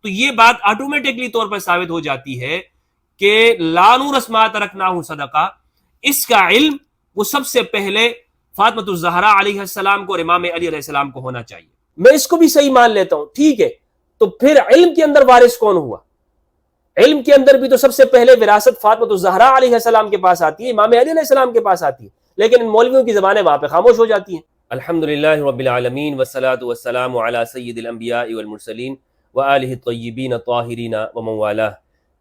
تو یہ بات آٹومیٹکلی طور پر ثابت ہو جاتی ہے کہ لا نورث ما ترکناہ صدقہ، اس کا علم وہ سب سے پہلے فاطمۃ الزہرا علیہ السلام کو اور امام علی علیہ السلام کو ہونا چاہیے. میں اس کو بھی صحیح مان لیتا ہوں، ٹھیک ہے. تو پھر علم کے اندر وارث کون ہوا؟ علم کے اندر بھی تو سب سے پہلے وراثت فاطمۃ الزہرا علیہ السلام کے پاس آتی ہے، امام علی علیہ السلام کے پاس آتی ہے، لیکن ان مولویوں کی زبانیں وہاں پہ خاموش ہو جاتی ہیں. الحمدللہ رب العالمین والصلاة والسلام علی سید الانبیاء والمرسلین وآلہ الطیبین الطاہرین ومن والاه.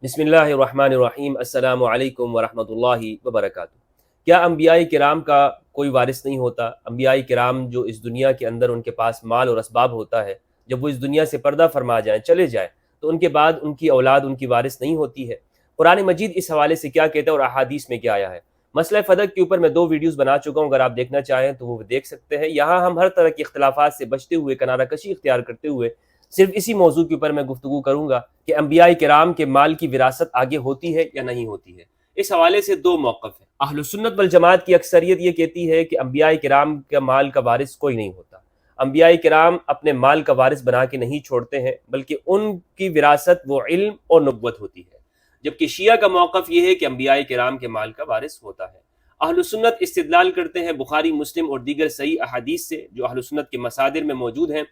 بسم اللہ الرحمن الرحیم. السلام علیکم ورحمۃ اللہ وبرکاتہ. کیا انبیاء کرام کا کوئی وارث نہیں ہوتا؟ انبیاء کرام جو اس دنیا کے اندر ان کے پاس مال اور اسباب ہوتا ہے، جب وہ اس دنیا سے پردہ فرما جائیں، چلے جائیں، تو ان کے بعد ان کی اولاد ان کی وارث نہیں ہوتی ہے. قرآن مجید اس حوالے سے کیا کہتا ہے اور احادیث میں کیا آیا ہے؟ مسئلہ فدق کے اوپر میں 2 ویڈیوز بنا چکا ہوں، اگر آپ دیکھنا چاہیں تو وہ دیکھ سکتے ہیں. یہاں ہم ہر طرح کے اختلافات سے بچتے ہوئے، کنارہ کشی اختیار کرتے ہوئے صرف اسی موضوع کے اوپر میں گفتگو کروں گا کہ انبیاء کرام کے مال کی وراثت آگے ہوتی ہے یا نہیں ہوتی ہے. اس حوالے سے 2 موقف ہیں. اہل سنت والجماعت کی اکثریت یہ کہتی ہے کہ انبیاء کرام کا مال کا وارث کوئی نہیں ہوتا. انبیاء کرام اپنے مال کا وارث بنا کے نہیں چھوڑتے ہیں، بلکہ ان کی وراثت وہ علم اور نبوت ہوتی ہے. جبکہ شیعہ کا موقف یہ ہے کہ انبیاء کرام کے مال کا وارث ہوتا ہے. اہل سنت استدلال کرتے ہیں بخاری، مسلم اور دیگر صحیح احادیث سے جو اہل سنت کے مصادر میں موجود ہیں،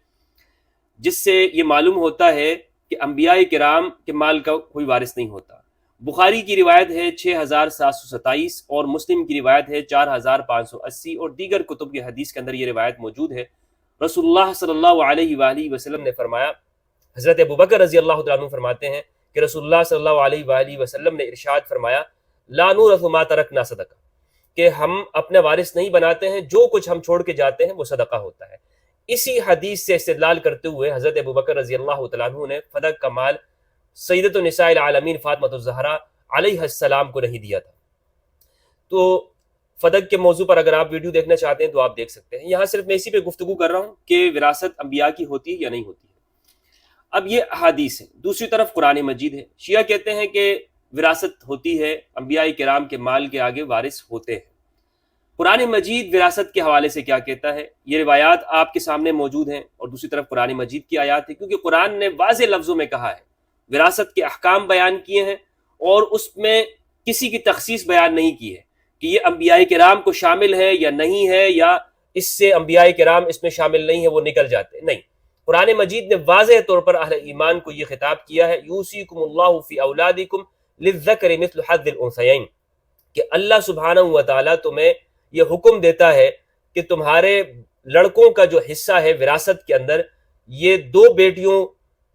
جس سے یہ معلوم ہوتا ہے کہ انبیاء کرام کے مال کا کوئی وارث نہیں ہوتا. بخاری کی روایت ہے 6727 اور مسلم کی روایت ہے 4580 اور دیگر کتب کی حدیث کے اندر یہ روایت موجود ہے. رسول اللہ صلی اللہ علیہ وآلہ وسلم نے فرمایا، حضرت ابوبکر رضی اللہ تعالیٰ عنہ فرماتے ہیں کہ رسول اللہ صلی اللہ علیہ وآلہ وسلم نے ارشاد فرمایا، لا نورث ما ترکنا صدقہ، کہ ہم اپنے وارث نہیں بناتے ہیں، جو کچھ ہم چھوڑ کے جاتے ہیں وہ صدقہ ہوتا ہے. اسی حدیث سے استدلال کرتے ہوئے حضرت ابوبکر رضی اللہ تعالیٰ عنہ نے فدق کا مال سیدۃ النساء العالمین فاطمۃ الزہرا علیہ السلام کو نہیں دیا تھا. تو فدق کے موضوع پر اگر آپ ویڈیو دیکھنا چاہتے ہیں تو آپ دیکھ سکتے ہیں. یہاں صرف میں اسی پہ گفتگو کر رہا ہوں کہ وراثت انبیاء کی ہوتی ہے یا نہیں ہوتی ہے. اب یہ احادیث ہے، دوسری طرف قرآن مجید ہے. شیعہ کہتے ہیں کہ وراثت ہوتی ہے، انبیاء کرام کے مال کے آگے وارث ہوتے ہیں. قرآن مجید وراثت کے حوالے سے کیا کہتا ہے؟ یہ روایات آپ کے سامنے موجود ہیں اور دوسری طرف قرآن مجید کی آیات ہے، کیونکہ قرآن نے واضح لفظوں میں کہا ہے، وراثت کے احکام بیان کیے ہیں اور اس میں کسی کی تخصیص بیان نہیں کی ہے کہ یہ انبیاء کرام کو شامل ہے یا نہیں ہے، یا اس سے انبیاء کرام اس میں شامل نہیں ہے وہ نکل جاتے. نہیں، قرآن مجید نے واضح طور پر اہل ایمان کو یہ خطاب کیا ہے، یوصیکم اللہ فی اولادکم للذکر مثل حظ الانثیین، کہ اللہ سبحانہ و تعالیٰ تمہیں یہ حکم دیتا ہے کہ تمہارے لڑکوں کا جو حصہ ہے وراثت کے اندر، یہ 2 بیٹیوں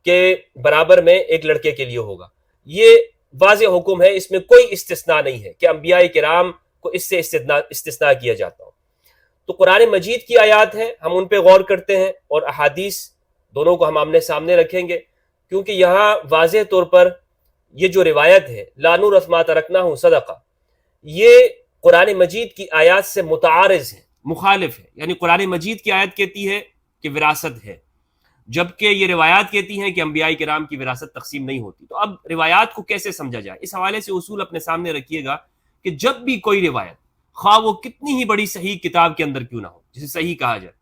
کے برابر میں ایک لڑکے کے لیے ہوگا. یہ واضح حکم ہے، اس میں کوئی استثناء نہیں ہے کہ انبیاء کرام کو اس سے استثناء کیا جاتا ہو. تو قرآن مجید کی آیات ہیں، ہم ان پہ غور کرتے ہیں، اور احادیث دونوں کو ہم آمنے سامنے رکھیں گے، کیونکہ یہاں واضح طور پر یہ جو روایت ہے لا نورث ما ترکناہ صدقہ، یہ قرآن مجید کی آیات سے متعارض ہے، مخالف ہے. یعنی قرآن مجید کی آیت کہتی ہے کہ وراثت ہے، جبکہ یہ روایات کہتی ہیں کہ انبیاء کرام کی وراثت تقسیم نہیں ہوتی. تو اب روایات کو کیسے سمجھا جائے؟ اس حوالے سے اصول اپنے سامنے رکھیے گا کہ جب بھی کوئی روایت، خواہ وہ کتنی ہی بڑی صحیح کتاب کے اندر کیوں نہ ہو، جسے صحیح کہا جائے،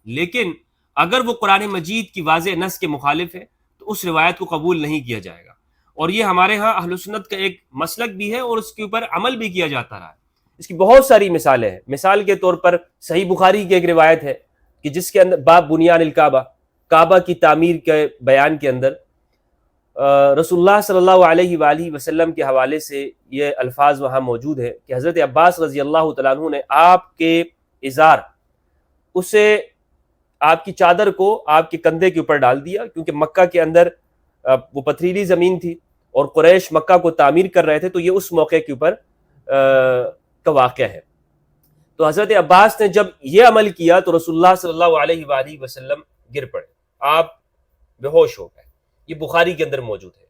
لیکن اگر وہ قرآن مجید کی واضح نص کے مخالف ہے تو اس روایت کو قبول نہیں کیا جائے گا. اور یہ ہمارے ہاں اہل سنت کا ایک مسلک بھی ہے اور اس کے اوپر عمل بھی کیا جاتا رہا ہے. اس کی بہت ساری مثالیں ہیں. مثال کے طور پر صحیح بخاری کی ایک روایت ہے کہ جس کے اندر باب بنیان الکعبہ، کعبہ کی تعمیر کے بیان کے اندر رسول اللہ صلی اللہ علیہ وآلہ وسلم کے حوالے سے یہ الفاظ وہاں موجود ہے کہ حضرت عباس رضی اللہ تعالیٰ عنہ نے آپ کے ازار، اسے آپ کی چادر کو آپ کے کندھے کے اوپر ڈال دیا، کیونکہ مکہ کے اندر وہ پتھریلی زمین تھی اور قریش مکہ کو تعمیر کر رہے تھے، تو یہ اس موقع کے اوپر کا واقعہ ہے. تو حضرت عباس نے جب یہ عمل کیا تو رسول اللہ صلی اللہ علیہ وآلہ وسلم گر پڑے، آپ بے ہوش ہو گئے. یہ بخاری کے اندر موجود ہے.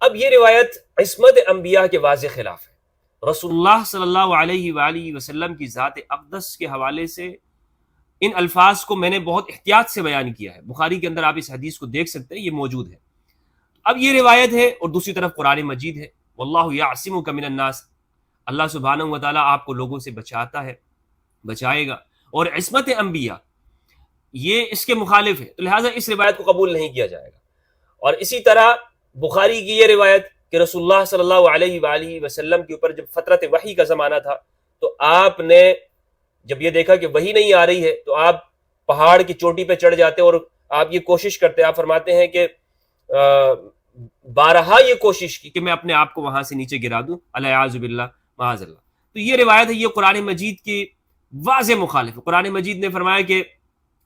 اب یہ روایت عصمت انبیاء کے واضح خلاف ہے. رسول اللہ صلی اللہ علیہ وآلہ وسلم کی ذات اقدس کے حوالے سے ان الفاظ کو میں نے بہت احتیاط سے بیان کیا ہے. بخاری کے اندر آپ اس حدیث کو دیکھ سکتے ہیں، یہ موجود ہے. اب یہ روایت ہے اور دوسری طرف قرآن مجید ہے، واللہ یعصمک من الناس، اللہ سبحانہ و تعالیٰ آپ کو لوگوں سے بچاتا ہے، بچائے گا. اور عصمت انبیاء یہ اس کے مخالف ہے، تو لہٰذا اس روایت کو قبول نہیں کیا جائے گا. اور اسی طرح بخاری کی یہ روایت کہ رسول اللہ صلی اللہ علیہ وآلہ وسلم کے اوپر جب فترت وحی کا زمانہ تھا تو آپ نے جب یہ دیکھا کہ وحی نہیں آ رہی ہے تو آپ پہاڑ کی چوٹی پہ چڑھ جاتے اور آپ یہ کوشش کرتے، آپ فرماتے ہیں کہ بارہا یہ کوشش کی کہ میں اپنے آپ کو وہاں سے نیچے گرا دوں، الیاذ باللہ معاذ اللہ۔ تو یہ روایت ہے، یہ قرآن مجید کی واضح مخالف ہے۔ قرآن مجید نے فرمایا کہ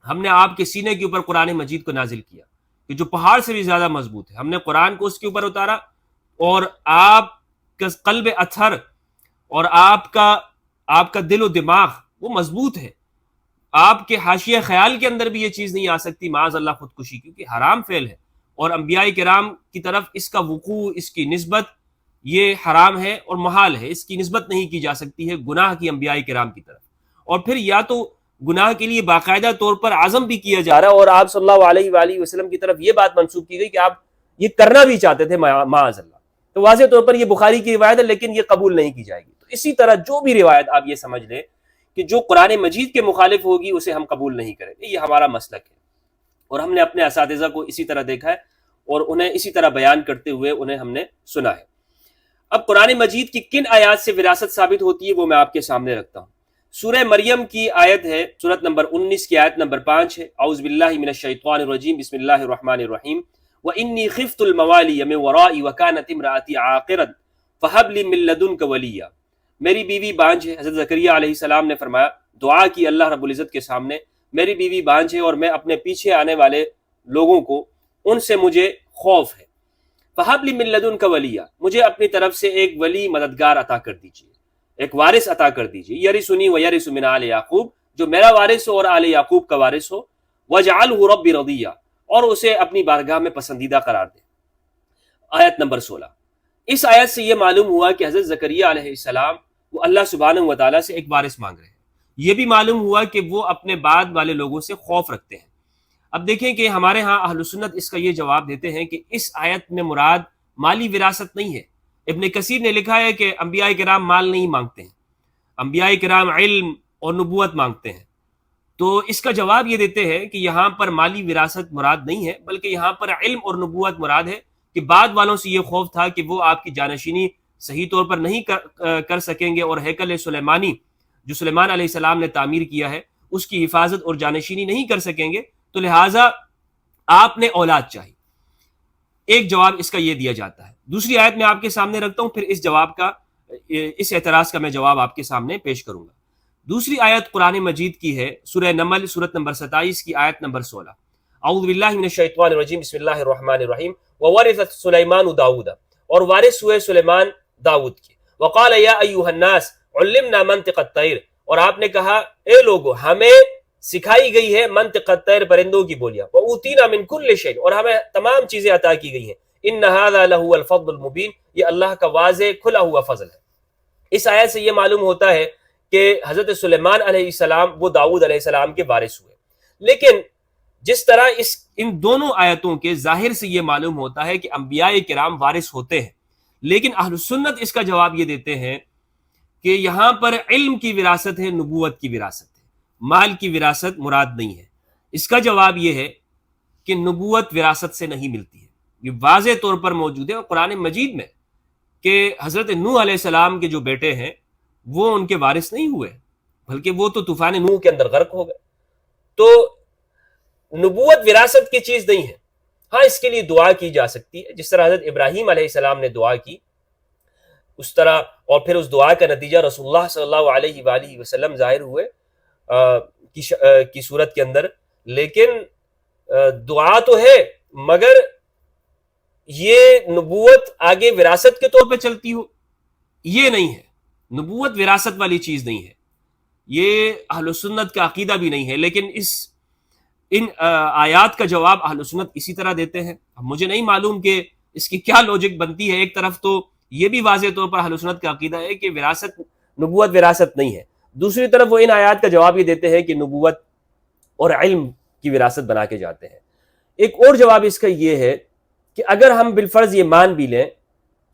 ہم نے آپ کے سینے کے اوپر قرآن مجید کو نازل کیا کہ جو پہاڑ سے بھی زیادہ مضبوط ہے، ہم نے قرآن کو اس کے اوپر اتارا، اور آپ کا قلب اطہر اور آپ کا دل و دماغ وہ مضبوط ہے، آپ کے حاشیہ خیال کے اندر بھی یہ چیز نہیں آ سکتی معاذ اللہ خودکشی، کیونکہ حرام فعل ہے اور انبیاء کرام کی طرف اس کا وقوع، اس کی نسبت یہ حرام ہے اور محال ہے، اس کی نسبت نہیں کی جا سکتی ہے گناہ کی انبیاء کرام کی طرف۔ اور پھر یا تو گناہ کے لیے باقاعدہ طور پر عزم بھی کیا جا رہا ہے، اور آپ صلی اللہ علیہ وآلہ وسلم کی طرف یہ بات منسوب کی گئی کہ آپ یہ کرنا بھی چاہتے تھے معاذ اللہ، تو واضح طور پر یہ بخاری کی روایت ہے لیکن یہ قبول نہیں کی جائے گی۔ تو اسی طرح جو بھی روایت آپ یہ سمجھ لیں کہ جو قرآن مجید کے مخالف ہوگی اسے ہم قبول نہیں کریں گے، یہ ہمارا مسلک ہے، اور ہم نے اپنے اساتذہ کو اسی طرح دیکھا ہے اور انہیں اسی طرح بیان کرتے ہوئے انہیں ہم نے سنا ہے۔ اب قرآن مجید کی کن آیات سے وراثت ثابت ہوتی ہے وہ میں آپ کے سامنے رکھتا ہوں۔ سورہ مریم کی آیت ہے، سورۃ نمبر 19 کی آیت نمبر 5 ہے، اعوذ باللہ من الشیطان الرجیم، بسم اللہ الرحمن الرحیم، وَإِنِّي خِفْتُ الْمَوَالِيَ مِنْ وَرَائِي وَكَانَتِ امْرَأَتِي عَاقِرًا فَهَبْ لِي مِن لَّدُنْكَ وَلِيًّا، میری بیوی بانجھ ہے۔ حضرت زکریا علیہ السلام نے فرمایا، دعا کی اللہ رب العزت کے سامنے، میری بیوی بانجھ ہے اور میں اپنے پیچھے آنے والے لوگوں کو ان سے مجھے خوف ہے۔ فَهَبْ لِي مِن لَّدُنْكَ وَلِيًّا، مجھے اپنی طرف سے ایک ولی مددگار عطا کر دیجیے، ایک وارث عطا کر دیجیے، یرثنی ویرث من آل یعقوب، جو میرا وارث ہو اور آل یعقوب کا وارث ہو، وَاجْعَلْهُ رَبِّ رَضِيًّا، اور اسے اپنی بارگاہ میں پسندیدہ قرار دے۔ آیت نمبر 16، اس آیت سے یہ معلوم ہوا کہ حضرت زکریا علیہ السلام وہ اللہ سبحانہ و تعالیٰ سے ایک وارث مانگ رہے ہیں۔ یہ بھی معلوم ہوا کہ وہ اپنے بعد والے لوگوں سے خوف رکھتے ہیں۔ اب دیکھیں کہ ہمارے ہاں اہل سنت اس کا یہ جواب دیتے ہیں کہ اس آیت میں مراد مالی وراثت نہیں ہے۔ ابن کثیر نے لکھا ہے کہ انبیاء کرام مال نہیں مانگتے ہیں، انبیاء کرام علم اور نبوت مانگتے ہیں۔ تو اس کا جواب یہ دیتے ہیں کہ یہاں پر مالی وراثت مراد نہیں ہے، بلکہ یہاں پر علم اور نبوت مراد ہے، کہ بعد والوں سے یہ خوف تھا کہ وہ آپ کی جانشینی صحیح طور پر نہیں کر سکیں گے، اور ہیکل سلیمانی جو سلیمان علیہ السلام نے تعمیر کیا ہے اس کی حفاظت اور جانشینی نہیں کر سکیں گے، تو لہٰذا آپ نے اولاد چاہیے۔ ایک جواب اس کا یہ دیا جاتا ہے۔ دوسری آیت میں آپ کے سامنے رکھتا ہوں، پھر اس اعتراض کا میں جواب آپ کے سامنے پیش کروں گا۔ دوسری آیت قرآن مجید کی ہے، سورہ نمل سورت نمبر 27 کی آیت نمبر 16، اعوذ باللہ من الشیطان الرجیم، بسم اللہ الرحمن الرحیم، وَوَرِثَ سُلَيْمَانُ داؤد، اور وارث ہوئے سلیمان داؤد کے، وَقَالَ يَا أَيُّهَا النَّاسِ عُلِّمْنَا مَنطِقَ الطَّيْرِ، اور آپ نے کہا اے لوگو ہمیں سکھائی گئی ہے منطق الطیر، پرندوں کی بولیاں، وَأُوتِينَا مِن كُلِّ شَيْءٍ، اور ہمیں تمام چیزیں عطا کی گئی ہیں، إِنَّ هَذَا لَهُوَ الْفَضْلُ الْمُبِينُ، یہ اللہ کا واضح کھلا ہوا فضل ہے۔ اس آیت سے یہ معلوم ہوتا ہے کہ حضرت سلیمان علیہ السلام وہ داؤد علیہ السلام کے وارث ہوئے، لیکن جس طرح ان دونوں آیتوں کے ظاہر سے یہ معلوم ہوتا ہے کہ انبیاء کرام وارث ہوتے ہیں، لیکن اہل سنت اس کا جواب یہ دیتے ہیں کہ یہاں پر علم کی وراثت ہے، نبوت کی وراثت ہے، مال کی وراثت مراد نہیں ہے۔ اس کا جواب یہ ہے کہ نبوت وراثت سے نہیں ملتی ہے، یہ واضح طور پر موجود ہے اور قرآن مجید میں کہ حضرت نوح علیہ السلام کے جو بیٹے ہیں وہ ان کے وارث نہیں ہوئے، بلکہ وہ تو طوفان نوح کے اندر غرق ہو گئے۔ تو نبوت وراثت کی چیز نہیں ہے۔ ہاں اس کے لیے دعا کی جا سکتی ہے، جس طرح حضرت ابراہیم علیہ السلام نے دعا کی اس طرح، اور پھر اس دعا کا نتیجہ رسول اللہ صلی اللہ علیہ وآلہ وسلم ظاہر ہوئے کی صورت کے اندر، لیکن دعا تو ہے مگر یہ نبوت آگے وراثت کے طور پہ چلتی ہو یہ نہیں ہے، نبوت وراثت والی چیز نہیں ہے، یہ اہل سنت کا عقیدہ بھی نہیں ہے۔ لیکن ان آیات کا جواب اہل سنت اسی طرح دیتے ہیں۔ مجھے نہیں معلوم کہ اس کی کیا لوجک بنتی ہے۔ ایک طرف تو یہ بھی واضح طور پر اہل سنت کا عقیدہ ہے کہ نبوت وراثت نہیں ہے، دوسری طرف وہ ان آیات کا جواب یہ دیتے ہیں کہ نبوت اور علم کی وراثت بنا کے جاتے ہیں۔ ایک اور جواب اس کا یہ ہے کہ اگر ہم بالفرض یہ مان بھی لیں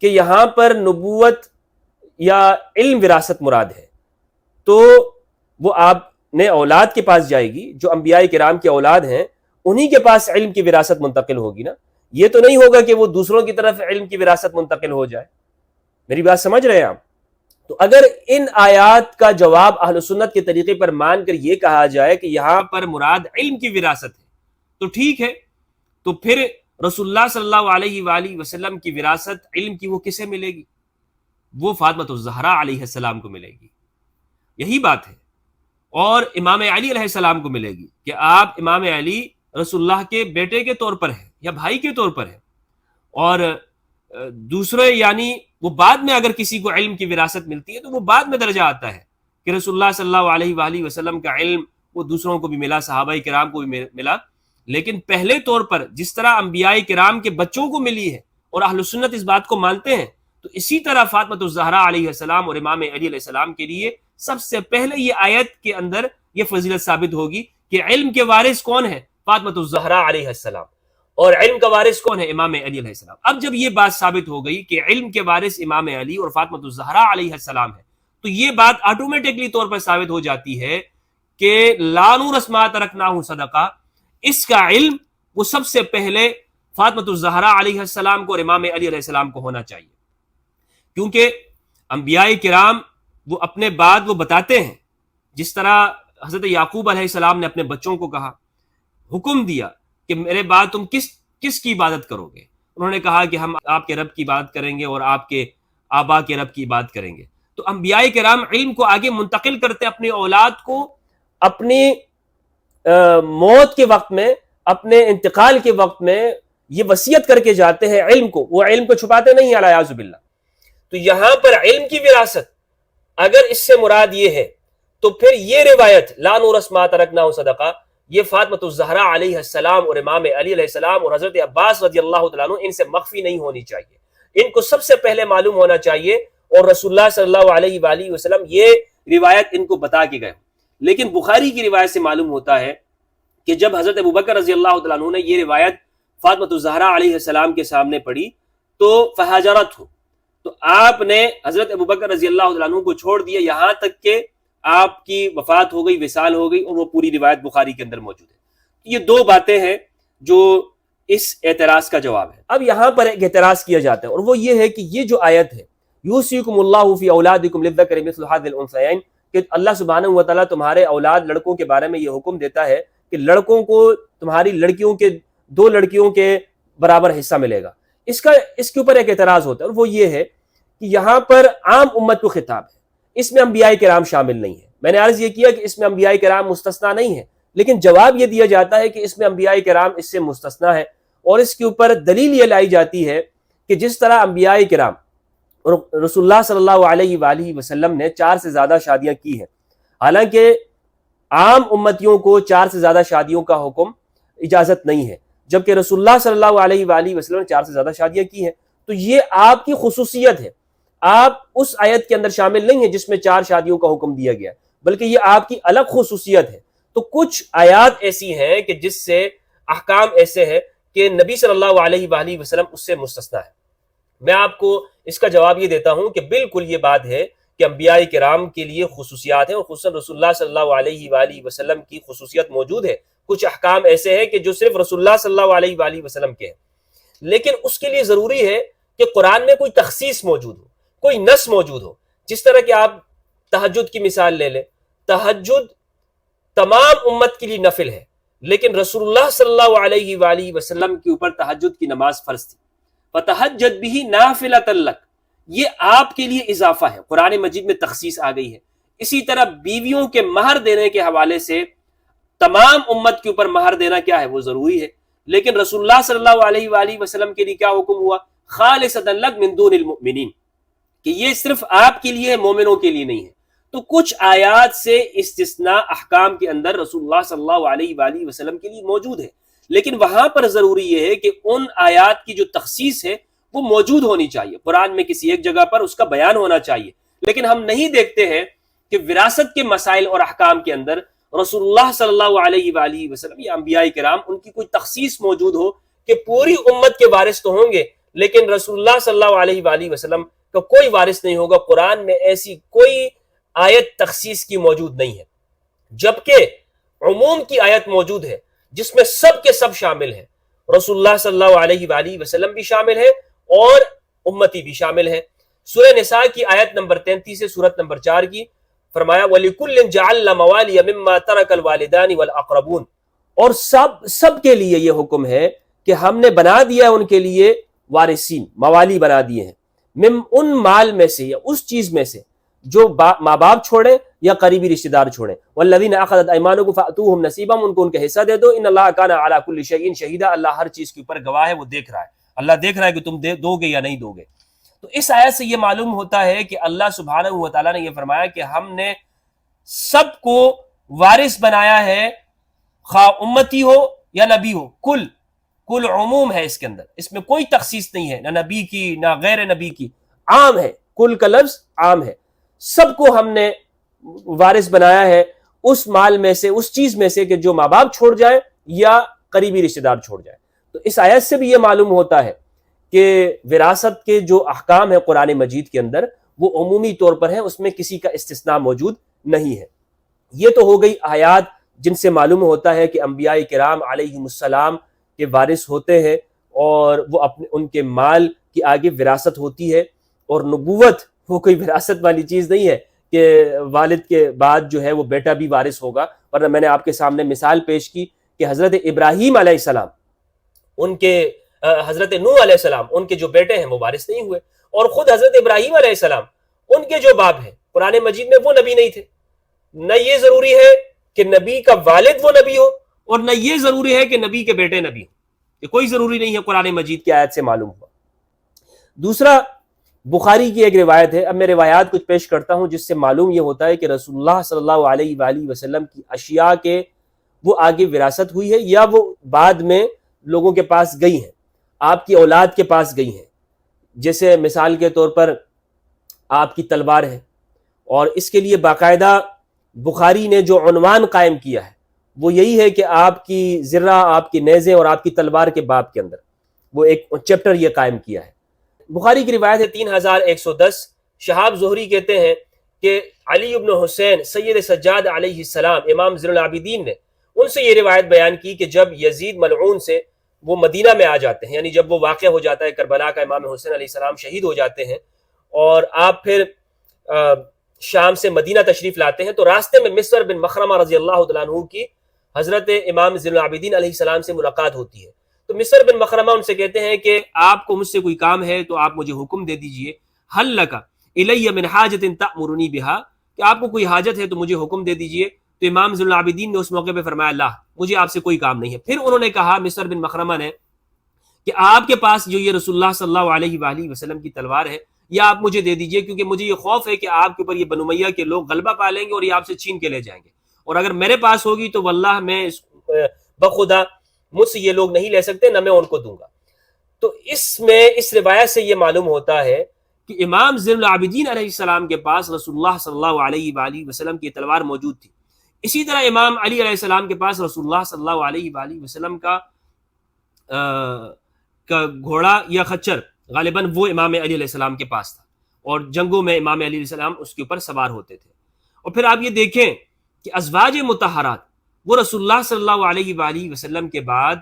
کہ یہاں پر نبوت یا علم وراثت مراد ہے، تو وہ آپ نے اولاد کے پاس جائے گی، جو انبیاء کرام کی اولاد ہیں انہی کے پاس علم کی وراثت منتقل ہوگی نا، یہ تو نہیں ہوگا کہ وہ دوسروں کی طرف علم کی وراثت منتقل ہو جائے. میری بات سمجھ رہے ہیں آپ؟ تو اگر ان آیات کا جواب اہل سنت کے طریقے پر مان کر یہ کہا جائے کہ یہاں پر مراد علم کی وراثت ہے تو ٹھیک ہے، تو پھر رسول اللہ صلی اللہ علیہ وآلہ وسلم کی وراثت علم کی وہ کسے ملے گی؟ وہ فاطمۃ الزہرا علیہ السلام کو ملے گی. یہی بات ہے. اور امام علی علیہ السلام کو ملے گی کہ آپ امام علی رسول اللہ کے بیٹے کے طور پر ہیں یا بھائی کے طور پر ہیں. اور دوسرے یعنی وہ بعد میں اگر کسی کو علم کی وراثت ملتی ہے تو وہ بعد میں درجہ آتا ہے کہ رسول اللہ صلی اللہ علیہ وآلہ وسلم کا علم وہ دوسروں کو بھی ملا، صحابہ کرام کو بھی ملا. لیکن پہلے طور پر جس طرح انبیاء کرام کے بچوں کو ملی ہے اور اہل سنت اس بات کو مانتے ہیں، تو اسی طرح فاطمۃ الزہرا علیہ السلام اور امام علی علیہ السلام کے لیے سب سے پہلے یہ آیت کے اندر یہ فضیلت ثابت ہوگی کہ علم کے وارث کون ہے؟ فاطمۃ الزہرا علیہ السلام. اور علم کا وارث کون ہے؟ امام علی علیہ السلام. اب جب یہ بات ثابت ہو گئی کہ علم کے وارث امام علی اور فاطمۃ الزہرا علیہ السلام ہے، تو یہ بات آٹومیٹکلی طور پر ثابت ہو جاتی ہے کہ لا نورث ما ترکناہ صدقہ، اس کا علم وہ سب سے پہلے فاطمۃ الزہرا علیہ السلام کو اور امام علی علیہ السلام کو ہونا چاہیے. کیونکہ انبیاء کرام وہ اپنے بعد وہ بتاتے ہیں، جس طرح حضرت یعقوب علیہ السلام نے اپنے بچوں کو کہا، حکم دیا کہ میرے بعد تم کس کی عبادت کرو گے؟ انہوں نے کہا کہ ہم آپ کے رب کی عبادت کریں گے اور آپ کے آبا کے رب کی عبادت کریں گے. تو انبیاء کرام علم کو آگے منتقل کرتے اپنی اولاد کو، اپنی موت کے وقت میں، اپنے انتقال کے وقت میں یہ وصیت کر کے جاتے ہیں علم کو، وہ علم کو چھپاتے نہیں ہیں اعوذ باللہ. تو یہاں پر علم کی وراثت اگر اس سے مراد یہ ہے تو پھر یہ روایت لا نورث ما ترکناہ صدقہ، یہ فاطمۃ الزہرا علیہ السلام اور امام علی علیہ السلام اور حضرت عباس رضی اللہ تعالیٰ عنہ ان سے مخفی نہیں ہونی چاہیے. ان کو سب سے پہلے معلوم ہونا چاہیے اور رسول اللہ صلی اللہ علیہ وآلہ وسلم یہ روایت ان کو بتا کے گئے. لیکن بخاری کی روایت سے معلوم ہوتا ہے کہ جب حضرت ابوبکر رضی اللہ تعالیٰ عنہ نے یہ روایت فاطمۃ الزہرا علیہ السلام کے سامنے پڑھی تو فہاجرت ہو، تو آپ نے حضرت ابوبکر رضی اللہ تعالیٰ عنہ کو چھوڑ دیا یہاں تک کہ آپ کی وفات ہو گئی، وصال ہو گئی، اور وہ پوری روایت بخاری کے اندر موجود ہے. یہ دو باتیں ہیں جو اس اعتراض کا جواب ہے. اب یہاں پر ایک اعتراض کیا جاتا ہے اور وہ یہ ہے کہ یہ جو آیت ہے یوصیکم اللہ فی اولادکم للذکر مثل حظ الانثیین، کہ اللہ سبحانہ و تعالیٰ تمہارے اولاد لڑکوں کے بارے میں یہ حکم دیتا ہے کہ لڑکوں کو تمہاری لڑکیوں کے دو لڑکیوں کے برابر حصہ ملے گا. اس کے اوپر ایک اعتراض ہوتا ہے اور وہ یہ ہے کہ یہاں پر عام امت کو خطاب ہے، اس میں انبیاء کرام شامل نہیں ہیں. میں نے عرض یہ کیا کہ اس میں انبیاء کرام مستثنا نہیں ہیں، لیکن جواب یہ دیا جاتا ہے کہ اس میں انبیاء کرام اس سے مستثنا ہے. اور اس کے اوپر دلیل یہ لائی جاتی ہے کہ جس طرح انبیاء کرام اور رسول اللہ صلی اللہ علیہ وآلہ وسلم نے 4 سے زیادہ شادیاں کی ہیں، حالانکہ عام امتیوں کو 4 سے زیادہ شادیوں کا حکم اجازت نہیں ہے، جبکہ رسول اللہ صلی اللہ علیہ وآلہ وسلم نے 4 سے زیادہ شادیاں کی ہیں. تو یہ آپ کی خصوصیت ہے، آپ اس آیت کے اندر شامل نہیں ہیں جس میں 4 شادیوں کا حکم دیا گیا ہے، بلکہ یہ آپ کی الگ خصوصیت ہے. تو کچھ آیات ایسی ہیں کہ جس سے احکام ایسے ہیں کہ نبی صلی اللہ علیہ وآلہ وسلم اس سے مستثنا ہے. میں آپ کو اس کا جواب یہ دیتا ہوں کہ بالکل یہ بات ہے کہ انبیاء کرام کے لیے خصوصیات ہیں، اور خصوصاً رسول اللہ صلی اللہ علیہ وآلہ وسلم کی خصوصیت موجود ہے. کچھ احکام ایسے ہیں کہ جو صرف رسول اللہ صلی اللہ علیہ وآلہ وسلم کے ہیں، لیکن اس کے لیے ضروری ہے کہ قرآن میں کوئی تخصیص موجود ہو، کوئی نص موجود ہو. جس طرح کہ آپ تہجد کی مثال لے لیں، تہجد تمام امت کے لیے نفل ہے، لیکن رسول اللہ صلی اللہ علیہ وآلہ وسلم کے اوپر تہجد کی نماز فرض تھی. فَتَہَجَّدْ بِهِ نَافِلَةً لَكَ، یہ آپ کے لیے اضافہ ہے، قرآن مجید میں تخصیص آ گئی ہے. اسی طرح بیویوں کے مہر دینے کے حوالے سے تمام امت کے اوپر مہر دینا کیا ہے؟ وہ ضروری ہے، لیکن رسول اللہ صلی اللہ علیہ وآلہ وسلم کے لیے کیا حکم ہوا؟ خَالِصَةً لَكَ مِن دُونِ الْمُؤْمِنِينَ، کہ یہ صرف آپ کے لیے ہے، مومنوں کے لیے نہیں ہے. تو کچھ آیات سے استثناء احکام کے اندر رسول اللہ صلی اللہ علیہ وآلہ وسلم کے لیے موجود ہے، لیکن وہاں پر ضروری یہ ہے کہ ان آیات کی جو تخصیص ہے وہ موجود ہونی چاہیے، قرآن میں کسی ایک جگہ پر اس کا بیان ہونا چاہیے. لیکن ہم نہیں دیکھتے ہیں کہ وراثت کے مسائل اور احکام کے اندر رسول اللہ صلی اللہ علیہ وآلہ وسلم یا انبیاء کرام ان کی کوئی تخصیص موجود ہو کہ پوری امت کے وارث تو ہوں گے لیکن رسول اللہ صلی اللہ علیہ وآلہ وسلم کا کوئی وارث نہیں ہوگا. قرآن میں ایسی کوئی آیت تخصیص کی موجود نہیں ہے، جبکہ عموم کی آیت موجود ہے جس میں سب کے سب شامل ہیں. رسول اللہ صلی اللہ علیہ وآلہ وسلم بھی شامل ہے اور امتی بھی شامل ہے۔ سورہ نساء کی آیت نمبر 33 سے سورت نمبر 4 کی فرمایا وَلِكُلٍّ جَعَلْنَا مَوَالِيَ مِمَّا تَرَكَ الْوَالِدَانِ وَالْأَقْرَبُونَ، اور سب کے لیے یہ حکم ہے کہ ہم نے بنا دیا ان کے لیے وارثین، موالی بنا دیے ہیں، ان مال میں سے یا اس چیز میں سے جو ماں باپ چھوڑیں یا قریبی رشتہ دار چھوڑیں، والذین اخذت ایمانکم فاتوہم نصیبہم، ان کو ان کا حصہ دے دو، ان اللہ کان علی کل شیء شہیدا، اللہ ہر چیز کے اوپر گواہ ہے، وہ دیکھ رہا ہے، اللہ دیکھ رہا ہے کہ تم دو گے یا نہیں دو گے۔ تو اس آیت سے یہ معلوم ہوتا ہے کہ اللہ سبحانہ و تعالیٰ نے یہ فرمایا کہ ہم نے سب کو وارث بنایا ہے، خواہ امتی ہو یا نبی ہو، کل عموم ہے اس کے اندر، اس میں کوئی تخصیص نہیں ہے، نہ نبی کی نہ غیر نبی کی، عام ہے، کل کا لفظ عام ہے، سب کو ہم نے وارث بنایا ہے اس مال میں سے، اس چیز میں سے کہ جو ماں باپ چھوڑ جائیں یا قریبی رشتہ دار چھوڑ جائیں۔ تو اس آیت سے بھی یہ معلوم ہوتا ہے کہ وراثت کے جو احکام ہیں قرآن مجید کے اندر وہ عمومی طور پر ہیں، اس میں کسی کا استثناء موجود نہیں ہے۔ یہ تو ہو گئی آیات جن سے معلوم ہوتا ہے کہ انبیاء کرام علیہم السلام کے وارث ہوتے ہیں اور وہ ان کے مال کی آگے وراثت ہوتی ہے، اور نبوت وہ کوئی وراثت والی چیز نہیں ہے کہ والد کے بعد جو ہے وہ بیٹا بھی وارث ہوگا، ورنہ میں نے آپ کے سامنے مثال پیش کی کہ حضرت ابراہیم علیہ السلام، ان کے حضرت نوح علیہ السلام، ان کے جو بیٹے ہیں وہ وارث نہیں ہوئے، اور خود حضرت ابراہیم علیہ السلام ان کے جو باپ ہیں قرآن مجید میں وہ نبی نہیں تھے۔ نہ یہ ضروری ہے کہ نبی کا والد وہ نبی ہو، اور نہ یہ ضروری ہے کہ نبی کے بیٹے نبی ہو، یہ کوئی ضروری نہیں ہے، قرآن مجید کی آیت سے معلوم ہوا۔ دوسرا بخاری کی ایک روایت ہے، اب میں روایات کچھ پیش کرتا ہوں جس سے معلوم یہ ہوتا ہے کہ رسول اللہ صلی اللہ علیہ وآلہ وسلم کی اشیاء کے وہ آگے وراثت ہوئی ہے یا وہ بعد میں لوگوں کے پاس گئی ہیں، آپ کی اولاد کے پاس گئی ہیں۔ جیسے مثال کے طور پر آپ کی تلوار ہے، اور اس کے لیے باقاعدہ بخاری نے جو عنوان قائم کیا ہے وہ یہی ہے کہ آپ کی ذرہ، آپ کی نیزے اور آپ کی تلوار کے باب کے اندر وہ ایک چیپٹر یہ قائم کیا ہے۔ بخاری کی روایت ہے 3110، شہاب زہری کہتے ہیں کہ علی ابن حسین سید سجاد علیہ السلام، امام زین العابدین نے ان سے یہ روایت بیان کی کہ جب یزید ملعون سے وہ مدینہ میں آ جاتے ہیں، یعنی جب وہ واقع ہو جاتا ہے کربلا کا، امام حسین علیہ السلام شہید ہو جاتے ہیں اور آپ پھر شام سے مدینہ تشریف لاتے ہیں، تو راستے میں مصر بن مخرمہ رضی اللہ تعالیٰ عنہ کی حضرت امام زین العابدین علیہ السلام سے ملاقات ہوتی ہے۔ تو مصر بن مخرمہ ان سے کہتے ہیں کہ آپ کو مجھ سے کوئی کام ہے تو آپ مجھے حکم دے دیجئے، حل لک الی من حاجت تأمرنی بہا، کہ آپ کو کوئی حاجت ہے تو مجھے حکم دے دیجئے۔ تو امام زین العابدین نے اس موقع پہ فرمایا لا، مجھے آپ سے کوئی کام نہیں ہے۔ پھر انہوں نے کہا، مصر بن مخرمہ نے، کہ آپ کے پاس جو یہ رسول اللہ صلی اللہ علیہ وآلہ وسلم کی تلوار ہے یہ آپ مجھے دے دیجئے، کیونکہ مجھے یہ خوف ہے کہ آپ کے اوپر یہ بنو امیہ کے لوگ غلبہ پا لیں گے اور یہ آپ سے چھین کے لے جائیں گے، اور اگر میرے پاس ہوگی تو واللہ میں بخدا مجھ سے یہ لوگ نہیں لے سکتے، نہ میں ان کو دوں گا۔ تو اس روایت سے یہ معلوم ہوتا ہے کہ امام زین العابدین علیہ السلام کے پاس رسول اللہ صلی اللہ علیہ وآلہ وسلم کی تلوار موجود تھی۔ اسی طرح امام علی علیہ السلام کے پاس رسول اللہ صلی اللہ علیہ وآلہ وسلم کا گھوڑا یا خچر، غالباً وہ امام علی علیہ السلام کے پاس تھا، اور جنگوں میں امام علی علیہ السلام اس کے اوپر سوار ہوتے تھے۔ اور پھر آپ یہ دیکھیں کہ ازواج مطہرات وہ رسول اللہ صلی اللہ علیہ وآلہ وسلم کے بعد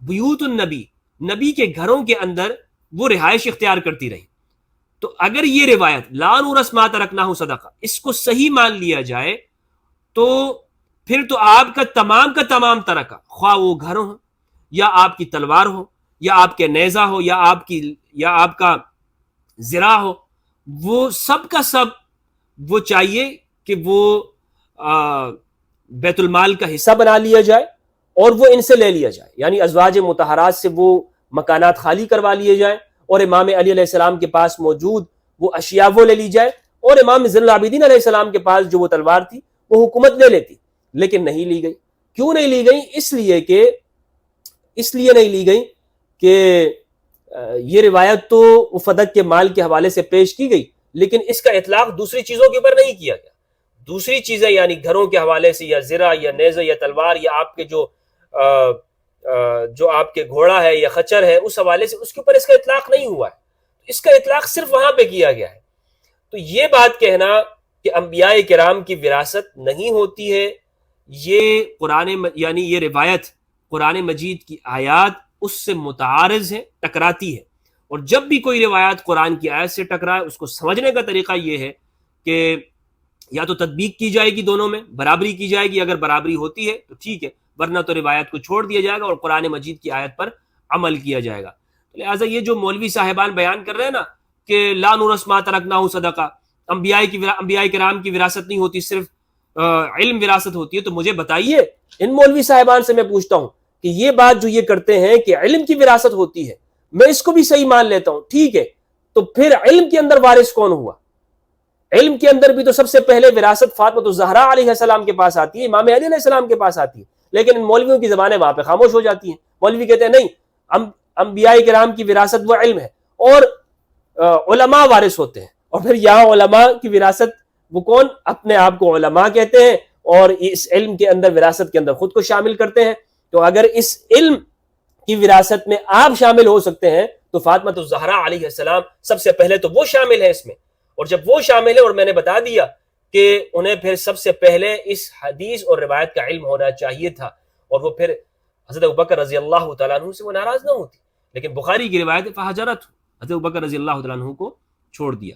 بیوت النبی، نبی کے گھروں کے اندر وہ رہائش اختیار کرتی رہی۔ تو اگر یہ روایت لا نورث ما ترکنہ صدقہ اس کو صحیح مان لیا جائے تو پھر تو آپ کا تمام ترکہ، خواہ وہ گھر ہو یا آپ کی تلوار ہو یا آپ کے نیزہ ہو یا آپ کا زرہ ہو، وہ سب کا سب وہ چاہیے کہ وہ بیت المال کا حصہ بنا لیا جائے اور وہ ان سے لے لیا جائے، یعنی ازواج مطہرات سے وہ مکانات خالی کروا لیے جائیں، اور امام علی علیہ السلام کے پاس موجود وہ اشیاء وہ لے لی جائے، اور امام زین العابدین علیہ السلام کے پاس جو وہ تلوار تھی وہ حکومت لے لیتی، لیکن نہیں لی گئی۔ کیوں نہیں لی گئی؟ اس لیے نہیں لی گئی کہ یہ روایت تو فدق کے مال کے حوالے سے پیش کی گئی، لیکن اس کا اطلاق دوسری چیزوں کے اوپر نہیں کیا گیا۔ دوسری چیزیں یعنی گھروں کے حوالے سے یا زرہ یا نیزہ یا تلوار یا آپ کے جو آپ کے گھوڑا ہے یا خچر ہے اس حوالے سے اس کے اوپر اس کا اطلاق نہیں ہوا ہے، اس کا اطلاق صرف وہاں پہ کیا گیا ہے۔ تو یہ بات کہنا کہ انبیاء کرام کی وراثت نہیں ہوتی ہے، یہ یہ روایت قرآن مجید کی آیات اس سے متعارض ہے، ٹکراتی ہے. اور جب بھی کوئی روایات قرآن کی آیت سے ٹکرائے، اس کو سمجھنے کا طریقہ یہ ہے کہ یا تو تطبیق کی جائے گی، دونوں میں برابری کی جائے گی، اگر برابری ہوتی ہے تو ٹھیک ہے، ورنہ تو روایت کو چھوڑ دیا جائے گا اور قرآن مجید کی آیت پر عمل کیا جائے گا. لہٰذا یہ جو مولوی صاحبان بیان کر رہے ہیں نا کہ لا نورث ما ترکناہ صدقہ، انبیاء کرام کی وراثت نہیں ہوتی، صرف علم وراثت ہوتی ہے، تو مجھے بتائیے ان مولوی صاحبان سے میں پوچھتا ہوں کہ یہ بات جو یہ کرتے ہیں کہ علم کی وراثت ہوتی ہے، میں اس کو بھی صحیح مان لیتا ہوں، ٹھیک ہے، تو پھر علم کے اندر وارث کون ہوا؟ علم کے اندر بھی تو سب سے پہلے وراثت فاطمہ الزہرا علیہ السلام کے پاس آتی ہے، امام علی علیہ السلام کے پاس آتی ہے، لیکن ان مولویوں کی زبانیں وہاں پہ خاموش ہو جاتی ہیں. مولوی کہتے ہیں نہیں، انبیاء کرام کی وراثت وہ علم ہے اور علماء وارث ہوتے ہیں. اور پھر یہاں علماء کی وراثت وہ کون اپنے آپ کو علماء کہتے ہیں اور اس علم کے اندر وراثت کے اندر خود کو شامل کرتے ہیں. تو اگر اس علم کی وراثت میں آپ شامل ہو سکتے ہیں تو فاطمہ الزہرا علیہ السلام سب سے پہلے تو وہ شامل ہے اس میں. اور جب وہ شامل ہے، اور میں نے بتا دیا کہ انہیں پھر سب سے پہلے اس حدیث اور روایت کا علم ہونا چاہیے تھا، اور وہ پھر حضرت ابوبکر رضی اللہ تعالیٰ عنہ سے وہ ناراض نہ ہوتی، لیکن بخاری کی روایت فہجرت، حضرت ابوبکر رضی اللہ تعالیٰ عنہ کو چھوڑ دیا.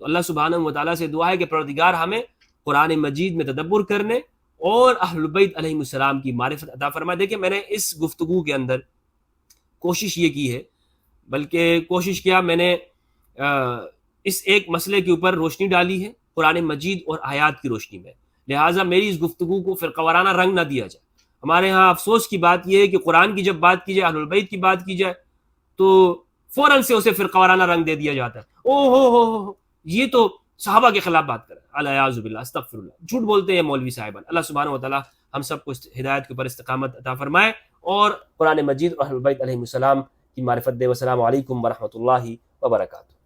تو اللہ سبحانہ و تعالیٰ سے دعا ہے کہ پروردگار ہمیں قرآن مجید میں تدبر کرنے اور اہل بیت علیہ السلام کی معرفت عطا فرمائے. دیکھیں میں نے اس گفتگو کے اندر کوشش یہ کی ہے، بلکہ کوشش کیا میں نے اس ایک مسئلے کے اوپر روشنی ڈالی ہے قرآن مجید اور آیات کی روشنی میں، لہٰذا میری اس گفتگو کو فرقہ وارانہ رنگ نہ دیا جائے. ہمارے ہاں افسوس کی بات یہ ہے کہ قرآن کی جب بات کی جائے، اہل البیت کی بات کی جائے تو فوراً سے اسے فرقہ وارانہ رنگ دے دیا جاتا ہے. ہو یہ تو صحابہ کے خلاف بات کر رہے ہیں، الیاذ باللہ، استغفر اللہ، جھوٹ بولتے ہیں مولوی صاحبان. اللہ سبحانہ و تعالیٰ ہم سب کو ہدایت کے اوپر استقامت عطا فرمائے اور قرآن مجید اور اہل البیت علیہ السلام کی معرفت دے. والسلام علیکم ورحمۃ اللہ وبرکاتہ.